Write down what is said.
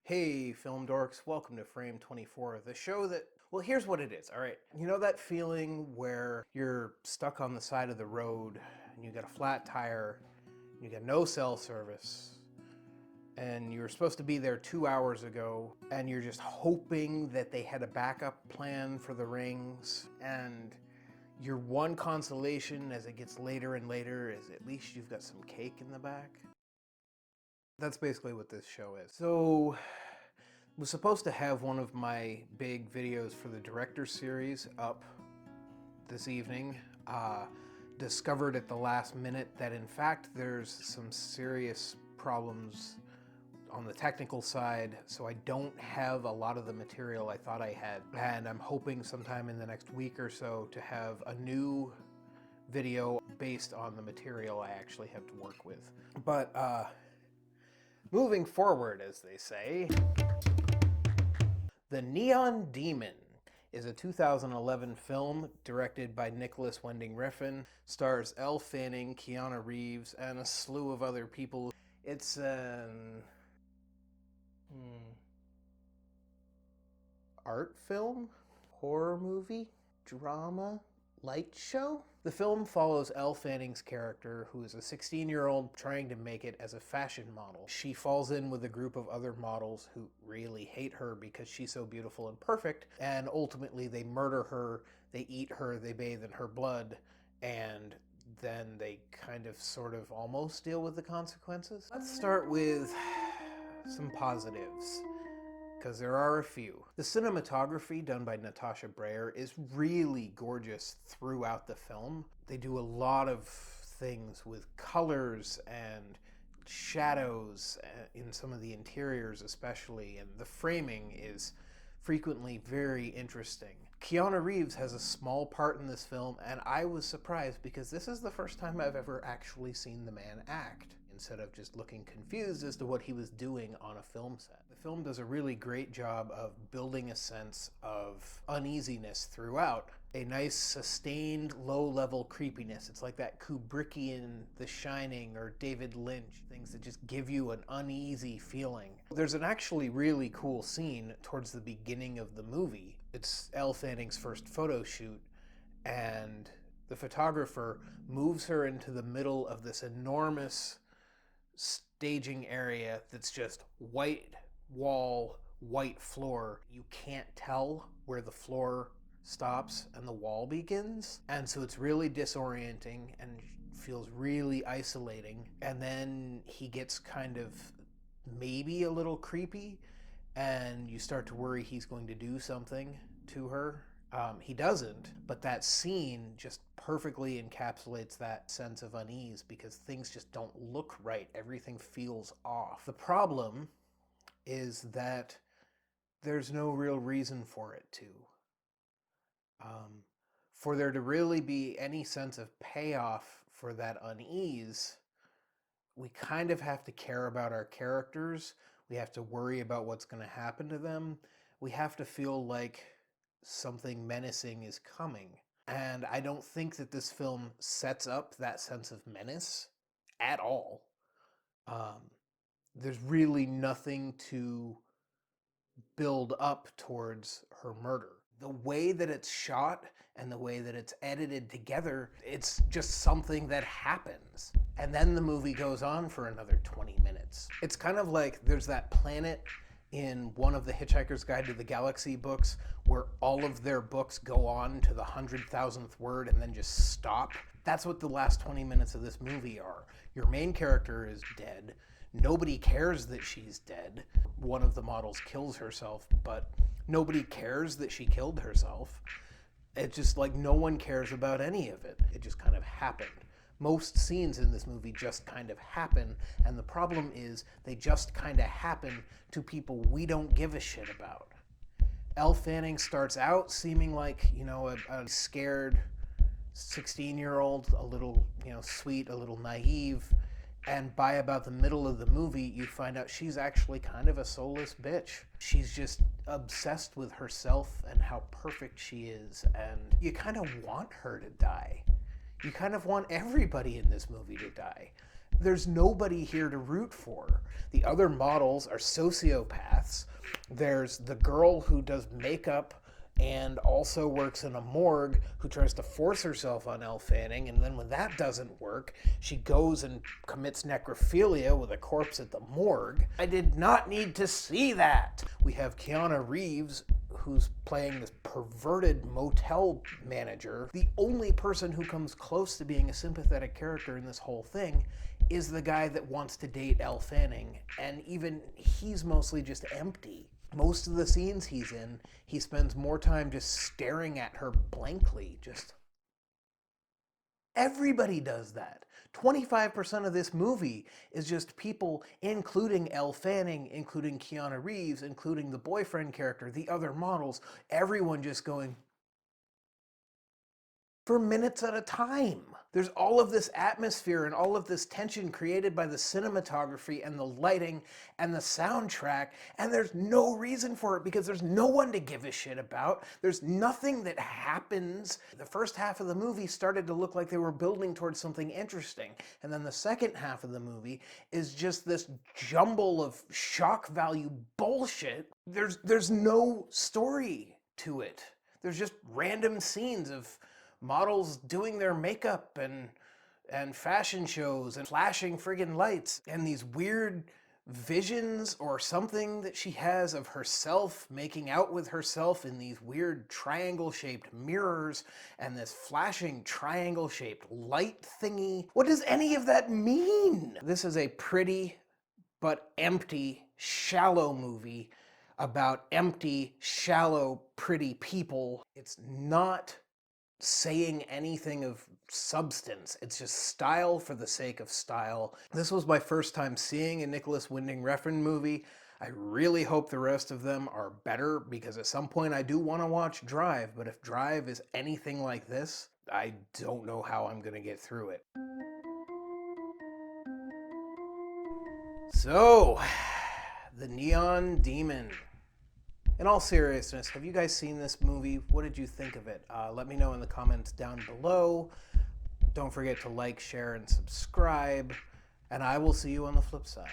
Hey, film dorks, welcome to Frame 24, the show that, well, here's what it is, all right? You know that feeling where you're stuck on the side of the road and you got a flat tire, you got no cell service, and you were supposed to be there 2 hours ago, and you're just hoping that they had a backup plan for the rings, and your one consolation as it gets later and later is at least you've got some cake in the back? That's basically what this show is. So, I was supposed to have one of my big videos for the director series up this evening. Discovered at the last minute that in fact there's some serious problems on the technical side, so I don't have a lot of the material I thought I had. And I'm hoping sometime in the next week or so to have a new video based on the material I actually have to work with. But moving forward, as they say, The Neon Demon is a 2011 film directed by Nicolas Winding Refn, stars Elle Fanning, Keanu Reeves, and a slew of other people. It's an art film, horror movie, drama, light show? The film follows Elle Fanning's character, who is a 16-year-old trying to make it as a fashion model. She falls in with a group of other models who really hate her because she's so beautiful and perfect, and ultimately they murder her, they eat her, they bathe in her blood, and then they kind of sort of almost deal with the consequences. Let's start with some positives, because there are a few. The cinematography done by Natasha Breyer is really gorgeous throughout the film. They do a lot of things with colors and shadows in some of the interiors especially, and the framing is frequently very interesting. Keanu Reeves has a small part in this film, and I was surprised because this is the first time I've ever actually seen the man act, instead of just looking confused as to what he was doing on a film set. The film does a really great job of building a sense of uneasiness throughout. A nice, sustained, low-level creepiness. It's like that Kubrickian The Shining or David Lynch, things that just give you an uneasy feeling. There's an actually really cool scene towards the beginning of the movie. It's Elle Fanning's first photo shoot, and the photographer moves her into the middle of this enormous staging area that's just white wall, white floor. You can't tell where the floor stops and the wall begins, and so it's really disorienting and feels really isolating. And then he gets kind of maybe a little creepy, and you start to worry he's going to do something to her. He doesn't, but that scene just perfectly encapsulates that sense of unease because things just don't look right. Everything feels off. The problem is that there's no real reason for it to. For there to really be any sense of payoff for that unease, we kind of have to care about our characters. We have to worry about what's going to happen to them. We have to feel like something menacing is coming. And I don't think that this film sets up that sense of menace at all. There's really nothing to build up towards her murder. The way that it's shot and the way that it's edited together, it's just something that happens. And then the movie goes on for another 20 minutes. It's kind of like there's that planet in one of the Hitchhiker's Guide to the Galaxy books where all of their books go on to the 100,000th word and then just stop. That's what the last 20 minutes of this movie are. Your main character is dead. Nobody cares that she's dead. One of the models kills herself, but nobody cares that she killed herself. It's just like no one cares about any of it. It just kind of happened. Most scenes in this movie just kind of happen, and the problem is they just kind of happen to people we don't give a shit about. Elle Fanning starts out seeming like, a scared 16-year-old, a little, sweet, a little naive, and by about the middle of the movie, you find out she's actually kind of a soulless bitch. She's just obsessed with herself and how perfect she is, and you kind of want her to die. You kind of want everybody in this movie to die. There's nobody here to root for. The other models are sociopaths. There's the girl who does makeup and also works in a morgue who tries to force herself on Elle Fanning, and then when that doesn't work, she goes and commits necrophilia with a corpse at the morgue. I did not need to see that. We have Keanu Reeves, who's playing this perverted motel manager. The only person who comes close to being a sympathetic character in this whole thing is the guy that wants to date Elle Fanning, and even he's mostly just empty. Most of the scenes he's in, he spends more time just staring at her blankly. Just everybody does that. 25% of this movie is just people, including Elle Fanning, including Keanu Reeves, including the boyfriend character, the other models, everyone just going for minutes at a time. There's all of this atmosphere and all of this tension created by the cinematography and the lighting and the soundtrack, and there's no reason for it because there's no one to give a shit about. There's nothing that happens. The first half of the movie started to look like they were building towards something interesting, and then the second half of the movie is just this jumble of shock value bullshit. There's no story to it. There's just random scenes of models doing their makeup and fashion shows and flashing friggin' lights and these weird visions or something that she has of herself making out with herself in these weird triangle-shaped mirrors and this flashing triangle-shaped light thingy. What does any of that mean? This is a pretty but empty, shallow movie about empty, shallow, pretty people. It's not saying anything of substance. It's just style for the sake of style. This was my first time seeing a Nicolas Winding Refn movie. I really hope the rest of them are better because at some point I do want to watch Drive, but if Drive is anything like this, I don't know how I'm going to get through it. So, The Neon Demon. In all seriousness, have you guys seen this movie? What did you think of it? Let me know in the comments down below. Don't forget to like, share, and subscribe. And I will see you on the flip side.